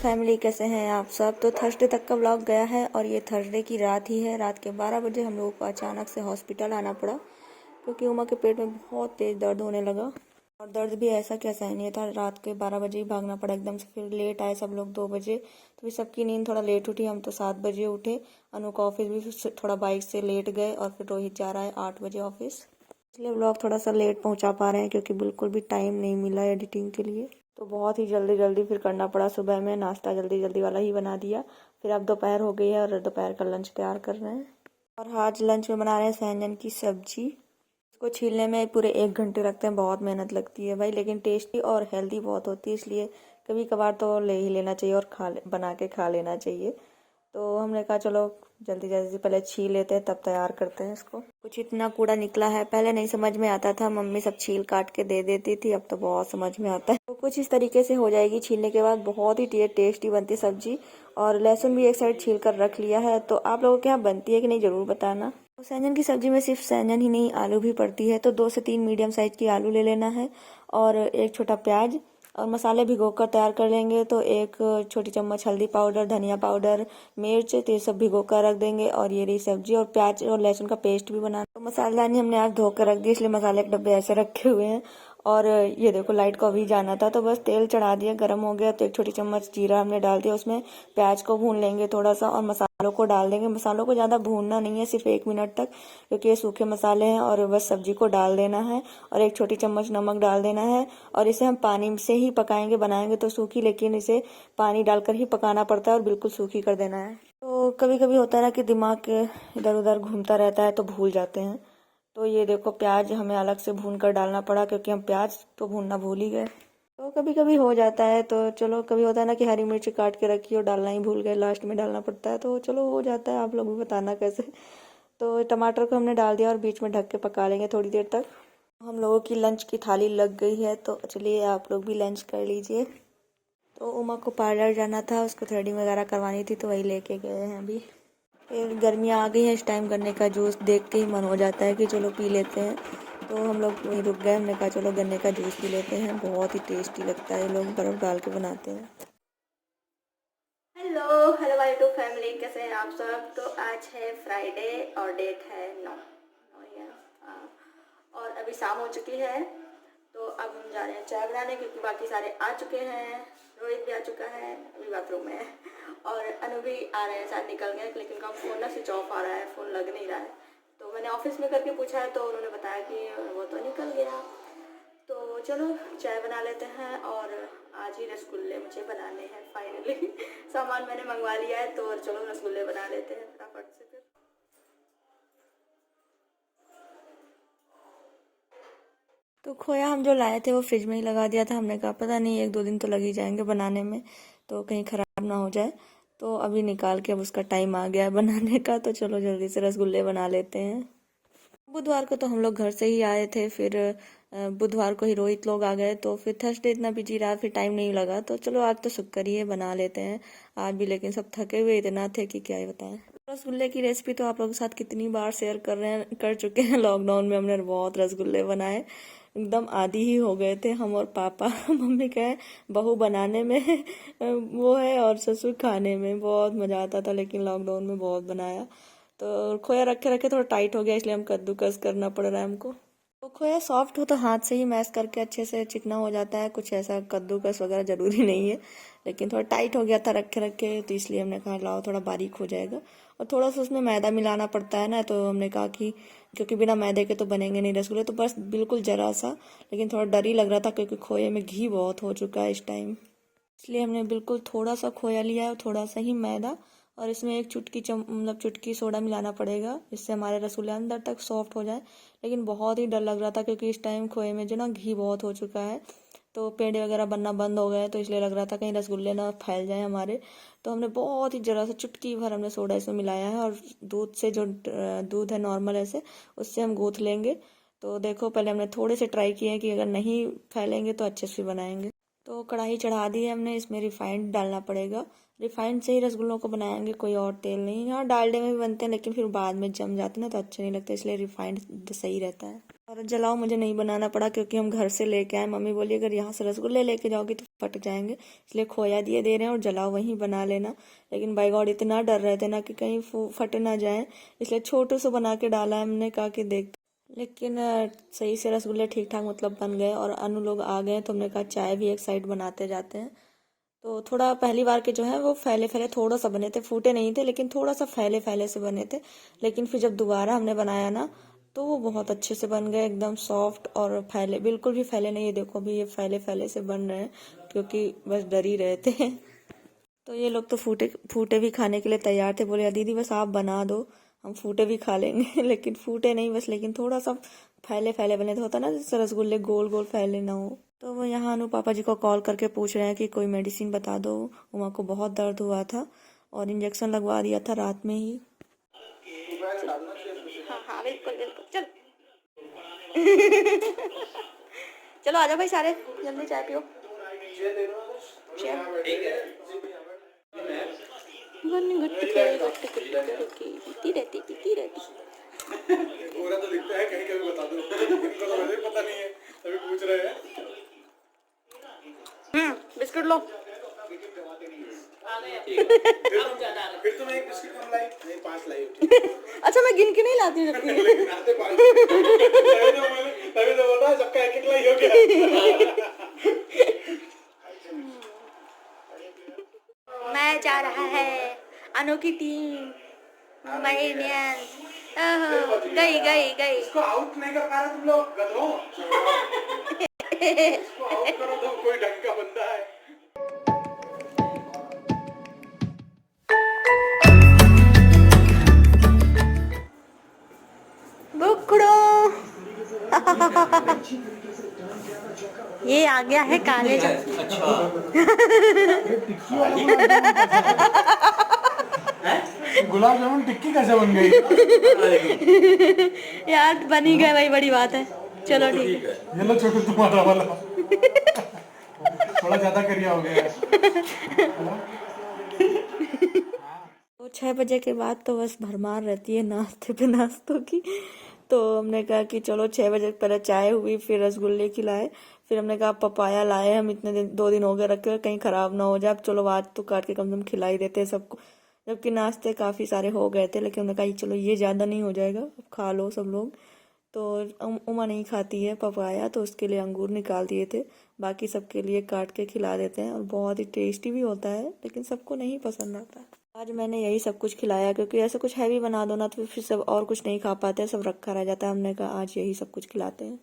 Family, कैसे हैं आप सब। तो थर्सडे तक का व्लॉग गया है और ये थर्सडे की रात ही है। रात के 12 बजे हम लोगों को अचानक से हॉस्पिटल आना पड़ा क्योंकि उमा के पेट में बहुत तेज़ दर्द होने लगा। और दर्द भी ऐसा क्या सहनीय था, रात के 12 बजे ही भागना पड़ा एकदम से। फिर लेट आए सब लोग 2 बजे, तो फिर सबकी नींद थोड़ा लेट उठी। हम तो 7 बजे उठे। अनु का ऑफिस भी फिर थोड़ा बाइक से लेट गए और फिर रोहित जा रहा है 8 बजे ऑफिस, इसलिए व्लॉग थोड़ा सा लेट पहुंचा पा रहे हैं क्योंकि बिल्कुल भी टाइम नहीं मिला एडिटिंग के लिए। तो बहुत ही जल्दी जल्दी फिर करना पड़ा। सुबह में नाश्ता जल्दी जल्दी वाला ही बना दिया। फिर अब दोपहर हो गई है और दोपहर का लंच तैयार कर रहे हैं। और आज लंच में बना रहे हैं सहजन की सब्जी। इसको छीलने में पूरे 1 घंटे लगते हैं, बहुत मेहनत लगती है भाई, लेकिन टेस्टी और हेल्दी बहुत होती है, इसलिए कभी कभार तो ले ही लेना चाहिए और बना के खा लेना चाहिए। तो हमने कहा चलो जल्दी जल्दी पहले छील लेते हैं तब तैयार करते हैं इसको। कुछ इतना कूड़ा निकला है, पहले नहीं समझ में आता था, मम्मी सब छील काट के दे देती थी, अब तो बहुत समझ में आता है। तो कुछ इस तरीके से हो जाएगी छीलने के बाद, बहुत ही टेस्टी बनती है सब्जी। और लहसुन भी एक साइड छील कर रख लिया है। तो आप लोगों के यहाँ बनती है कि नहीं जरूर बताना। तो सहजन की सब्जी में सिर्फ सहजन ही नहीं, आलू भी पड़ती है। तो 2 से 3 मीडियम साइज की आलू ले लेना है और 1 छोटा प्याज। और मसाले भिगोकर तैयार कर लेंगे। तो 1 छोटी चम्मच हल्दी पाउडर, धनिया पाउडर, मिर्च, तो ये सब भिगोकर रख देंगे। और ये रही सब्जी। और प्याज और लहसुन का पेस्ट भी बनाना। तो मसालेदानी हमने आज धोकर रख दी, इसलिए मसाले के डब्बे ऐसे रखे हुए हैं। और ये देखो लाइट को अभी जाना था, तो बस तेल चढ़ा दिया, गर्म हो गया तो 1 छोटी चम्मच जीरा हमने डाल दिया। उसमें प्याज को भून लेंगे थोड़ा सा और मसालों को डाल देंगे। मसालों को ज़्यादा भूनना नहीं है, सिर्फ 1 मिनट तक, क्योंकि ये सूखे मसाले हैं। और बस सब्जी को डाल देना है और 1 छोटी चम्मच नमक डाल देना है। और इसे हम पानी से ही पकाएंगे, बनाएंगे तो सूखी, लेकिन इसे पानी डालकर ही पकाना पड़ता है और बिल्कुल सूखी कर देना है। तो कभी कभी होता है ना कि दिमाग इधर उधर घूमता रहता है तो भूल जाते हैं। तो ये देखो प्याज हमें अलग से भून कर डालना पड़ा क्योंकि हम प्याज तो भूनना भूल ही गए। तो कभी कभी हो जाता है, तो चलो कभी होता है ना कि हरी मिर्च काट के रखी और डालना ही भूल गए, लास्ट में डालना पड़ता है, तो चलो हो जाता है। आप लोग भी बताना कैसे। तो टमाटर को हमने डाल दिया और बीच में ढक के पका लेंगे थोड़ी देर तक। हम लोगों की लंच की थाली लग गई है, तो चलिए आप लोग भी लंच कर लीजिए। तो उमा को पार्लर जाना था, उसको थ्रेडिंग वगैरह करवानी थी, तो वही लेके गए हैं अभी। फिर गर्मियाँ आ गई हैं, इस टाइम गन्ने का जूस देख के ही मन हो जाता है कि चलो पी लेते हैं। तो हम लोग वहीं रुक गए, हमने कहा चलो गन्ने का जूस पी लेते हैं, बहुत ही टेस्टी लगता है, लोग बर्फ़ डाल के बनाते हैं। Hello hello my to family, कैसे हैं आप सब। तो आज है फ्राइडे और डेट है 9 और अभी शाम हो चुकी है। तो अब हम जा रहे हैं चाय बनाने, क्योंकि बाकी सारे आ चुके हैं। रोहित भी आ चुका है, अभी बाथरूम में है। और अनु भी आ रहे हैं, शायद निकल गए, लेकिन उनका फ़ोन ना स्विच ऑफ आ रहा है, फ़ोन लग नहीं रहा है। तो मैंने ऑफिस में करके पूछा है, तो उन्होंने बताया कि वो तो निकल गया। तो चलो चाय बना लेते हैं। और आज ही रसगुल्ले मुझे बनाने हैं फाइनली। सामान मैंने मंगवा लिया है, तो चलो रसगुल्ले बना लेते हैं फटाफट से। फिर तो खोया हम जो लाए थे वो फ्रिज में ही लगा दिया था। हमने कहा पता नहीं 1-2 दिन तो लग ही जाएंगे बनाने में, तो कहीं ख़राब ना हो जाए। तो अभी निकाल के अब उसका टाइम आ गया है बनाने का, तो चलो जल्दी से रसगुल्ले बना लेते हैं। बुधवार को तो हम लोग घर से ही आए थे, फिर बुधवार को ही रोहित लोग आ गए, तो फिर थर्सडे इतना बिजी रहा, फिर टाइम नहीं लगा। तो चलो आज तो शुक्र ही है, बना लेते हैं आज भी, लेकिन सब थके हुए इतना थे कि क्या ही बताएं। रसगुल्ले की रेसिपी तो आप लोगों के साथ कितनी बार शेयर कर चुके हैं। लॉकडाउन में हमने बहुत रसगुल्ले बनाए, एकदम आदी ही हो गए थे हम और पापा। मम्मी कहे बहू बनाने में वो है और ससुर खाने में, बहुत मजा आता था, लेकिन लॉकडाउन में बहुत बनाया। तो खोया रखे रखे थोड़ा टाइट हो गया, इसलिए हम कद्दूकस करना पड़ रहा है हमको। तो खोया सॉफ्ट हो तो हाथ से ही मैश करके अच्छे से चिकना हो जाता है, कुछ ऐसा कद्दूकस वगैरह जरूरी नहीं है। लेकिन थोड़ा टाइट हो गया था रखे रखे, तो इसलिए हमने कहा लाओ थोड़ा बारीक हो जाएगा। और थोड़ा सा उसमें मैदा मिलाना पड़ता है ना, तो हमने कहा कि क्योंकि बिना मैदे के तो बनेंगे नहीं रसगुल्ले, तो बस बिल्कुल जरा सा, लेकिन थोड़ा डर ही लग रहा था क्योंकि खोए में घी बहुत हो चुका है इस टाइम, इसलिए हमने बिल्कुल थोड़ा सा खोया लिया है और थोड़ा सा ही मैदा। और इसमें 1 चुटकी मतलब चुटकी सोडा मिलाना पड़ेगा, इससे हमारे रसगुल्ले अंदर तक सॉफ्ट हो जाए। लेकिन बहुत ही डर लग रहा था क्योंकि इस टाइम खोए में जो ना घी बहुत हो चुका है, तो पेड़े वगैरह बनना बंद हो गए, तो इसलिए लग रहा था कहीं रसगुल्ले ना फैल जाए हमारे। तो हमने बहुत ही जरा सा चुटकी भर हमने सोडा इसमें मिलाया है, और दूध से जो दूध है नॉर्मल ऐसे, उससे हम गूँथ लेंगे। तो देखो पहले हमने थोड़े से ट्राई किए हैं कि अगर नहीं फैलेंगे तो अच्छे से बनाएंगे। तो कढ़ाई चढ़ा दी है हमने, इसमें रिफाइंड डालना पड़ेगा। रिफाइंड से ही रसगुल्लों को बनाएंगे, कोई और तेल नहीं। हाँ डालडे में भी बनते हैं, लेकिन फिर बाद में जम जाते हैं ना, तो अच्छे नहीं लगते, इसलिए रिफाइंड सही रहता है। और जलाओ मुझे नहीं बनाना पड़ा क्योंकि हम घर से लेके आए। मम्मी बोली अगर यहाँ से रसगुल्ले लेके जाओगी तो फट जाएंगे, इसलिए खोया दिए दे रहे हैं और जलाओ वहीं बना लेना। लेकिन बाई गॉड इतना डर रहे थे ना कि कहीं फट ना जाए, इसलिए छोटे से बना के डाला है। हमने कहा कि देख, लेकिन सही से रसगुल्ले ठीक ठाक मतलब बन गए और अनु लोग आ गए तो हमने कहा चाय भी एक साइड बनाते जाते हैं। तो थोड़ा पहली बार के जो है वो फैले फैले थोड़ा सा बने थे, फूटे नहीं थे लेकिन थोड़ा सा फैले फैले से बने थे। लेकिन फिर जब दोबारा हमने बनाया ना तो वो बहुत अच्छे से बन गए, एकदम सॉफ्ट और फैले, बिल्कुल भी फैले नहीं है। देखो अभी ये फैले फैले से बन रहे हैं क्योंकि बस डर ही रहे थे। तो ये लोग तो फूटे फूटे भी खाने के लिए तैयार थे, बोले दीदी बस आप बना दो हम फूटे भी खा लेंगे। लेकिन फूटे नहीं बस, लेकिन थोड़ा सा फैले फैले बने थे, होता ना जैसे रसगुल्ले गोल गोल फैले ना हो। तो वो यहाँ अनु पापा जी को कॉल करके पूछ रहे हैं कि कोई मेडिसिन बता दो, उमा को बहुत दर्द हुआ था और इंजेक्शन लगवा दिया था रात में ही। हाँ हाँ बिल्कुल बिल्कुल, चल। चलो आ जाओ भाई सारे, जल्दी चाय पियो। पीती रहती। पूरा तो दिखता है, कहीं कभी बता दो। इनको तो मुझे पता नहीं है, तभी पूछ रहे हैं। बिस्कुट लो। फिर तो मैं एक बिस्किट कम लाई, नहीं 5 लाई। अच्छा मैं गिन के नहीं लाती हूँ। तभी तो बोल रहा है सबका एक लाई हो गया। मैं जा रहा है अनु की टीम गई गई गई। इसको आउट नहीं कर पा रहे तुम लोग, गधों। इसको आउट करो तो कोई ढंग का बंदा है। बुखड़ो। ये आ गया है काले गुलाब जामुन टिक्की कैसे बन गई? यार बन ही गए, वही बड़ी बात है। चलो ठीक है, ये लो छोटू तुम्हारा वाला। थोड़ा ज्यादा करिया हो गया। तो 6 बजे के बाद तो बस भरमार रहती है नाश्ते पे नाश्तों की। तो हमने कहा कि चलो 6 बजे पहले चाय हुई, फिर रसगुल्ले खिलाए, फिर हमने कहा पपाया लाए हम, इतने दिन 2 दिन हो गए रखे कहीं खराब ना हो जाए, अब चलो आज तो काट के कम से कम खिला ही देते हैं सबको। जबकि नाश्ते काफी सारे हो गए थे, लेकिन हमने कहा चलो ये ज्यादा नहीं हो जाएगा, अब खा लो सब लोग। तो उमा नहीं खाती है पपाया, तो उसके लिए अंगूर निकाल दिए थे, बाकी सबके लिए काट के खिला देते हैं और बहुत ही टेस्टी भी होता है, लेकिन सबको नहीं पसंद आता। आज मैंने यही सब कुछ खिलाया क्योंकि ऐसे कुछ हैवी बना दो ना तो फिर सब और कुछ नहीं खा पाते, सब रखा रह जाता है। हमने कहा आज यही सब कुछ खिलाते हैं।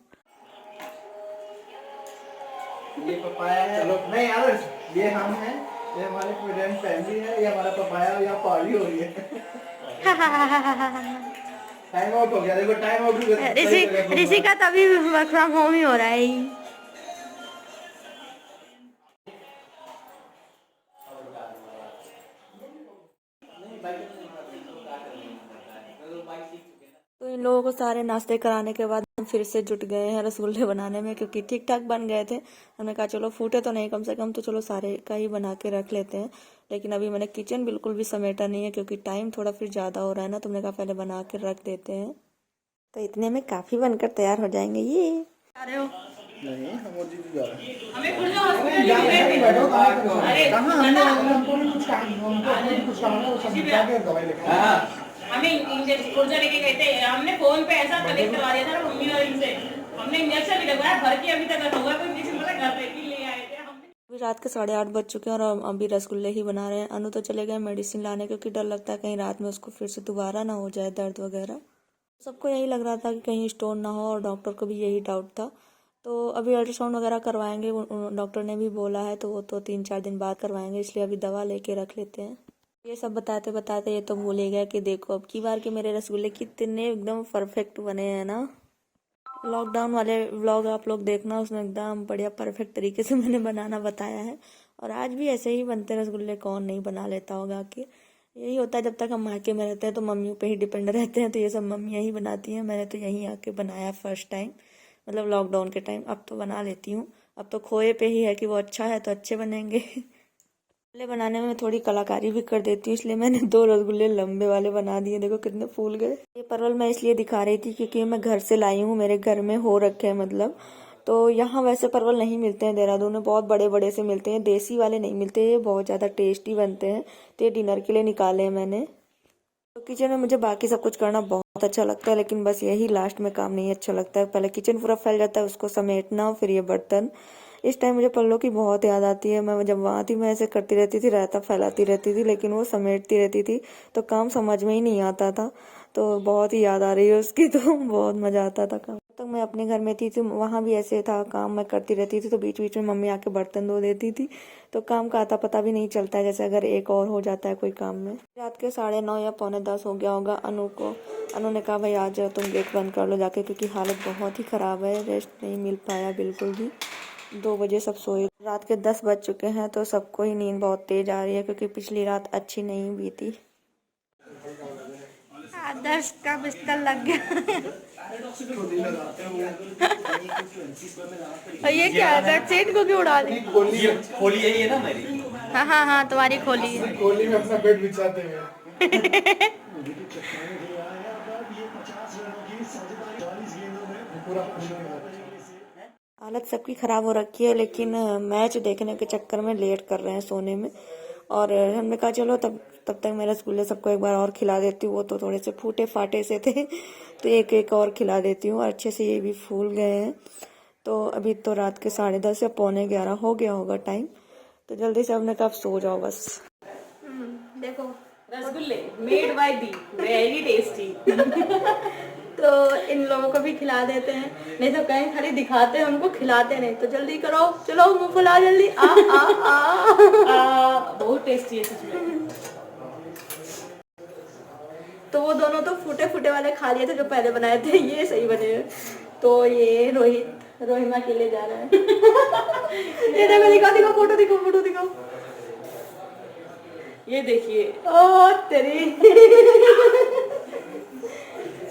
ये पपाया है, नहीं यार ये हम हैं, ये हमारी फ्रेंड फैमिली है, ये हमारा पपाया या पार्टी हो रही है। टाइम आउट हो गया, देखो टाइम आउट हो गया। ऋषि का तभी वर्क फ्रॉम होम ही हो रहा है। तो इन लोगों को सारे नाश्ते कराने के बाद हम फिर से जुट गए हैं रसगुल्ले बनाने में, क्योंकि ठीक ठाक बन गए थे। हमने कहा चलो फूटे तो नहीं, कम से कम तो चलो सारे का ही बना के रख लेते हैं। लेकिन अभी मैंने किचन बिल्कुल भी समेटा नहीं है क्योंकि टाइम थोड़ा फिर ज्यादा हो रहा है ना, तो हमने कहा पहले बना के रख देते हैं, तो इतने में काफी बनकर तैयार हो जाएंगे। ये आ रहे हो? नहीं हम और जीजू जा रहे हैं। हमें खुद हॉस्पिटल बैठो हमको भी कुछ काम, हमको अपने भी कुछ काम है, वो सब निपटा के दवाई लेके हमें इंजेक्शन खुर्जा लेके गए थे, हमने फोन पे ऐसा कलेक्ट करवा दिया था मम्मी और इनसे, हमने इंजेक्शन भी लगवाया भर के, अभी तक रखा हुआ है, कोई इंजेक्शन पता घर पे ही ले आए थे हम। अभी रात के 8:30 बज चुके हैं और अभी रसगुल्ले ही बना रहे हैं। अनु तो चले गए मेडिसिन लाने क्योंकि डर लगता है कहीं रात में उसको फिर से दोबारा ना हो जाए दर्द वगैरह। सबको यही लग रहा था कि कहीं स्टोन ना हो और डॉक्टर को भी यही डाउट था। तो अभी अल्ट्रासाउंड वगैरह करवाएंगे, डॉक्टर ने भी बोला है, तो वो तो 3-4 दिन बाद करवाएंगे, इसलिए अभी दवा लेके रख लेते हैं। ये सब बताते बताते ये तो भूल ही गया कि देखो अब की बार के मेरे रसगुल्ले कितने एकदम परफेक्ट बने हैं ना। लॉकडाउन वाले व्लॉग आप लोग देखना, उसमें एकदम बढ़िया परफेक्ट तरीके से मैंने बनाना बताया है। और आज भी ऐसे ही बनते रसगुल्ले, कौन नहीं बना लेता होगा। कि यही होता है, जब तक हम मायके में रहते हैं तो मम्मियों पे ही डिपेंड रहते हैं, तो ये सब मम्मियाँ ही बनाती हैं। मैंने तो यहीं आके बनाया फर्स्ट टाइम, मतलब लॉकडाउन के टाइम। अब तो बना लेती हूँ, अब तो खोए पे ही है कि वो अच्छा है तो अच्छे बनेंगे। रसगुल्ले बनाने में मैं थोड़ी कलाकारी भी कर देती हूँ, इसलिए मैंने 2 रसगुल्ले लंबे वाले बना दिए। देखो कितने फूल गए। ये परवल मैं इसलिए दिखा रही थी क्योंकि मैं घर से लाई हूँ, मेरे घर में हो रखे हैं मतलब। तो यहाँ वैसे परवल नहीं मिलते हैं देहरादून में, बहुत बड़े बड़े से मिलते हैं, देसी वाले नहीं मिलते। ये बहुत ज़्यादा टेस्टी बनते हैं। तो ये डिनर के लिए निकाले हैं मैंने। तो किचन में मुझे बाकी सब कुछ करना बहुत अच्छा लगता है, लेकिन बस यही लास्ट में काम नहीं अच्छा लगता है। पहले किचन पूरा फैल जाता है, उसको समेटना, फिर ये बर्तन। इस टाइम मुझे पल्लो की बहुत याद आती है। मैं जब वहाँ थी मैं ऐसे करती रहती थी, रायता फैलाती रहती थी, लेकिन वो समेटती रहती थी तो काम समझ में ही नहीं आता था। तो बहुत ही याद आ रही है उसकी, तो बहुत मज़ा आता था काम। तो मैं अपने घर में थी तो वहाँ भी ऐसे था, काम मैं करती रहती थी तो बीच बीच में मम्मी आके बर्तन धो देती थी। तो काम का आता पता भी नहीं चलता है, जैसे अगर एक और हो जाता है कोई काम में। रात के 9:30 या 9:45 हो गया होगा अनु को। अनु ने कहा भाई आ जाओ तुम गेट बंद कर लो जाके, क्योंकि हालत बहुत ही ख़राब है, रेस्ट नहीं मिल पाया बिल्कुल भी। 2 बजे सब सोए। रात के 10 बज चुके हैं तो सबको ही नींद बहुत तेज आ रही है, क्योंकि पिछली रात अच्छी नहीं बीती। आदर्श का बिस्तर लग गया। और ये क्या है, चेन को क्यों उड़ा दी? खोली यही है ना मेरी। हाँ हाँ हाँ, तुम्हारी खोली है। कोहली में अपना बेड बिछाते हुए पूरा हालत सबकी ख़राब हो रखी है, लेकिन मैच देखने के चक्कर में लेट कर रहे हैं सोने में। और हमने कहा चलो तब तक मैं रसगुल्ले सबको एक बार और खिला देती हूँ। वो तो थोड़े से फूटे फाटे से थे, तो एक एक और खिला देती हूँ। और अच्छे से ये भी फूल गए हैं। तो अभी तो रात के 10:30 या 11:45 हो गया होगा टाइम। तो जल्दी से हमने कहा सो जाओ बस। देखो रसगुल्ले made by the, very tasty. तो इन लोगों को भी खिला देते हैं, नहीं तो कहीं खाली दिखाते हैं हमको, खिलाते नहीं। तो जल्दी करो, चलो मुंह फुला जल्दी। आ आ आ बहुत टेस्टी है सच में। तो वो दोनों तो फूटे फूटे वाले खा लिए थे जो पहले बनाए थे, ये सही बने हैं। तो ये रोहिमा के लिए जा रहा है। ये देखो, दिखाओ दिखाओ, फोटो दिखाओ, फोटो दिखाओ। ये देखिए, ओ तेरी।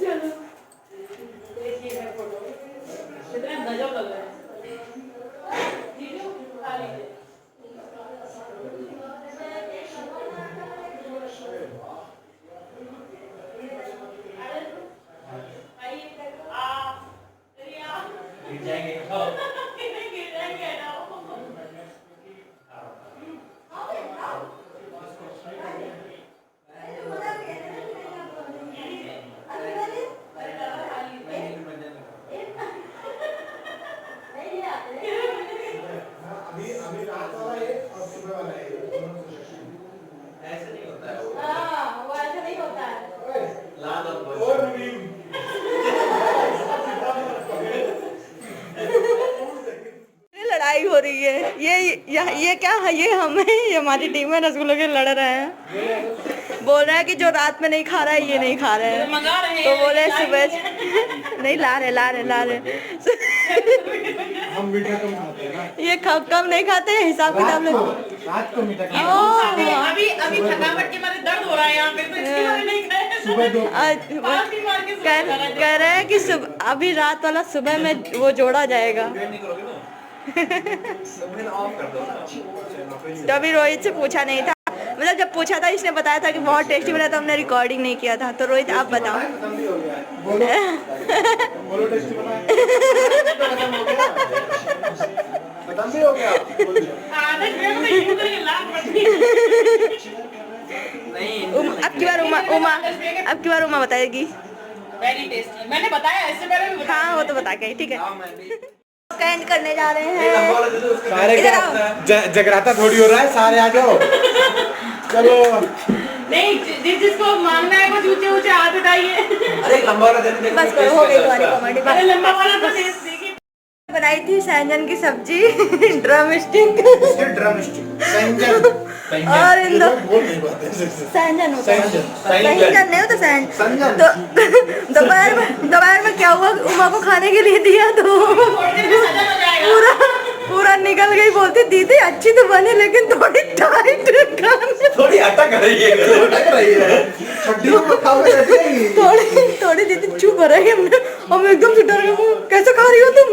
चलो देखिए मैं फोटो कितना गजब लग रहा है। खा लीजिए। लड़ाई हो रही है। ये क्या है, ये हम हैं, ये हमारी टीम है, रसगुल्ले के लड़ रहे हैं। बोल रहे हैं कि जो रात में नहीं खा रहा है ये नहीं खा रहे हैं। मंगा रहे हैं तो बोले सुबह नहीं ला रहे हम मीठा कम खाते हैं ना, ये कम नहीं खाते हैं, हिसाब किताब ले। रात को मीठा कम अभी थकावट के मारे दर्द हो रहा है यहाँ पे, तो इसके बारे में नहीं खाया। सुबह 2 पार्टी मार के कह रहे हैं कि अभी रात वाला सुबह में वो जोड़ा जाएगा। तो अभी रोहित से पूछा नहीं था, मतलब जब पूछा था इसने बताया था कि बहुत टेस्टी बना, तो हमने रिकॉर्डिंग नहीं किया था। तो रोहित आप बताओ। बोलो टेस्टी बना है। खत्म भी हो गया। आधे घंटे में शुरू करके लाख पड़ती अब की बार उमा बताएगी। वेरी टेस्टी, मैंने बताया इससे पहले भी। हाँ वो तो बता गई, ठीक है। कैंड करने जा रहे हैं। सारे क्या जगराता थोड़ी हो रहा है, सारे आ जाओ। चलो नहीं, जिसको मांगना है वो ऊंचे ऊंचे हाथ उठाइए। अरे लंबा वाला देने बस करो, हो गई तुम्हारी कॉमेडी। अरे लंबा वाला तो टेस्ट देखिए। बनाई थी सैंजन की सब्जी, ड्रम स्टिक। ड्रम स्टिक सैंजन और इन दो बोल नहीं पाते। सैंजन होता है, सैंजन सैंजन नहीं होता सैंजन। तो दोपहर में क्या हुआ, उमा को खाने के लिए दिया तो पूरा निकल गई। बोलती दीदी अच्छी तो बनी लेकिन थोड़ी टाइट, थोड़ी अटक रही है। छड्डियों में खाओगे रहती थोड़ी दीदी चुप रही। हम एकदम से डर गए, कैसे खा रही हो तुम?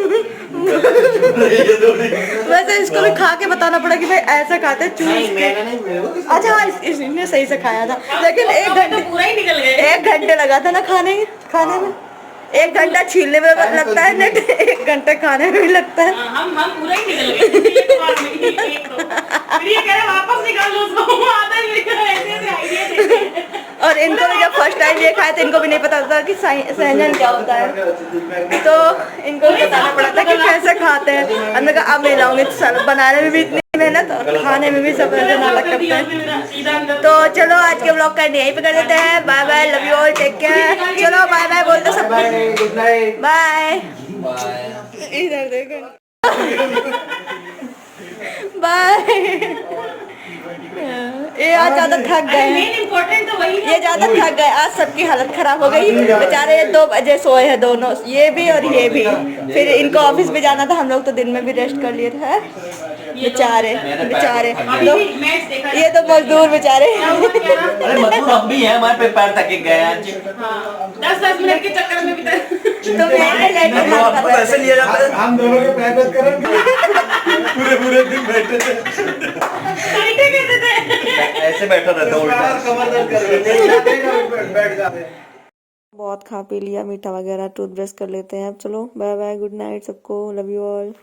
वैसे इसको भी खा के बताना पड़ा कि भाई ऐसा खाते हैं नहीं चूस मैंने नहीं, मेरे को के। अच्छा हाँ, इसने सही से खाया था, लेकिन एक तो घंटे पूरा ही निकल गए। 1 घंटे लगा था ना खाने में। 1 घंटा छीलने में लगता है नेट, 1 घंटा खाने में भी लगता है। हम पूरा ही निकल गए एक बार में ही, एक तो फिर ये कह रहे वापस निकाल लो उसको, आधा ही निकल, ऐसे आइडिया देते हैं। और इनको भी जब फर्स्ट टाइम ये खाए थे, इनको भी नहीं पता था कि सहजन क्या होता है, तो इनको भी बताना पड़ा था कि कैसे खाते हैं। हमने कहा अब नहीं लाऊंगी, बनाने में भी इतनी मेहनत और खाने में भी सब नाटक करते हैं। तो चलो आज के ब्लॉग का यहीं पे कर देते हैं। Bye bye, love you all, take care. चलो बाय बाय बोल दो सब, गुड नाइट बाय। बाय। इधर देखो, बाय। ये आज ज्यादा थक गए हैं, मेन इम्पोर्टेंट तो वही है। ये ज्यादा थक गए, आज सबकी हालत खराब हो गई बेचारे। 2 बजे सोए हैं दोनों, ये भी और ये भी। फिर इनको ऑफिस भी जाना था, हम लोग तो दिन में भी रेस्ट कर लिए थे। बेचारे बेचारे अभी भी मैच देखा ये तो मजदूर बेचारे। अरे मजदूर हम भी हैं, हमारे पे पैर तक गए आज। 10-10 मिनट के चक्कर में भी तो मैंने लेट में हम आपको पैसे लिया जाता है। हम दोनों के प्रैक्टिस करेंगे पूरे दिन बैठे थे। कहते थे ऐसे बैठा रहता हूँ उल्टा। कमर दर्द कर रहे थे, बैठ जाते। बहुत खा पी लिया मीठा वगैरह, टूथब्रश कर लेते हैं अब। चलो बाय बाय, गुड नाइट सबको, लव यू ऑल।